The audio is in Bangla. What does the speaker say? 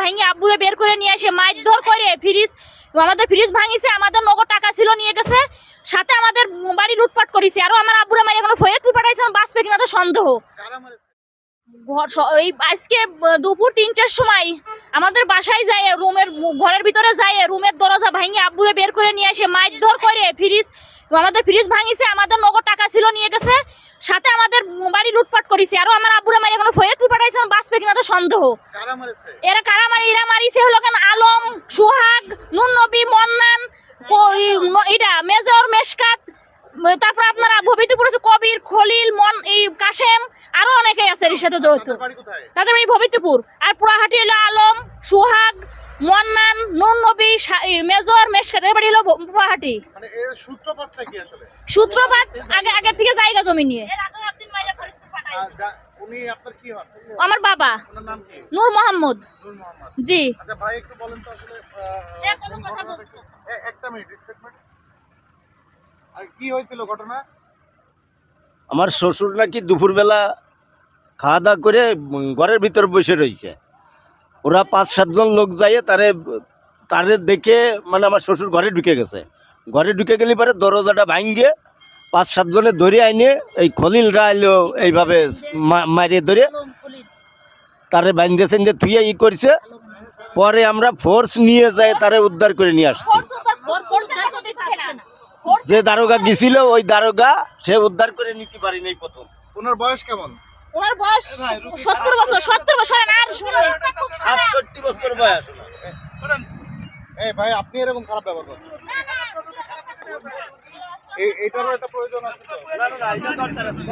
ভাঙে আব্বুরে বের করে নিয়ে এসে মারধর করে আমাদের ফ্রিজ ভাঙিছে, আমাদের নগদ টাকা ছিল নিয়ে গেছে, সাথে আমাদের বাড়ি লুটপাট করেছে। আরো আমার আব্বুরে মারি এখনো ফরিদপুর পাঠাইছে, বাঁচবে কিনা তো সন্দেহ। এই আজকে দুপুর 3টার সময় আমাদের বাসায় যায়, ঘরের ভিতরে যায়, রুমের দরজা ভাঙে আব্বুরে বের করে নিয়ে এসে মারধর করে আমাদের ফ্রিজ ভাঙিছে, আমাদের নগদ টাকা ছিল নিয়ে গেছে, সাথে আমাদের বাড়ি লুটপাট করেছে। আরো আমার আব্বুরে মারি এখনো ফরিদপুর পাঠাইছে, বাঁচবে কিনা তো সন্দেহ। এরা কারা মারি? এরা মারিছে হলো কেন আলম, সুহাগ, নুন নবী, মন্নান, এটা মেজর, মেশকাত, তারপর আপনারা ভবিতপুর কবির, খলিল, কাশেম, আরো অনেকে আছে এর সাথে জড়িত। তাদের বাড়ি ভবিতপুর। আর পুরাহাটি হলো আলম, সুহাগ, মন্নান, নুন নবী, মেজর, মেশকাত, এর বাড়ি হলো পুরাহাটি। সূত্রপাত আগে থেকে জায়গা জমি নিয়ে। আমার বাবা নূর মোহাম্মদ। জি কি হয়েছিল ঘটনা? আমার শ্বশুর নাকি দুপুরবেলা খাওয়া দাওয়া করে ঘরের ভিতর বসে রয়েছে। ওরা 5-7 জন লোক যাইয়ে তারে দেখে, মানে আমার শ্বশুর ঘরে ঢুকে গেছে। ঘরে ঢুকে গেলে পরে দরজাটা ভাঙিয়ে 5-7 জনে ধরে আইনে এই খলিলরা আইলো, এইভাবে মারিয়ে ধরে তারে বাইন্ধেছেন যে তুই ই করছে। পরে আমরা ফোর্স নিয়ে যাই তারে উদ্ধার করে নিয়ে আসছি। যে দারোগা গেছিল ওই দারোগা সে উদ্ধার করে নিতে পারিনি প্রথম। ওনার বয়স কেমন? ওনার বয়স 70 বছর। 70 বছর আর 67 বছর বয়স। এই ভাই, আপনি এরকম খারাপ ব্যবহার করেন? এইটারও একটা প্রয়োজন আছে তো? না, এটা দরকার আছে।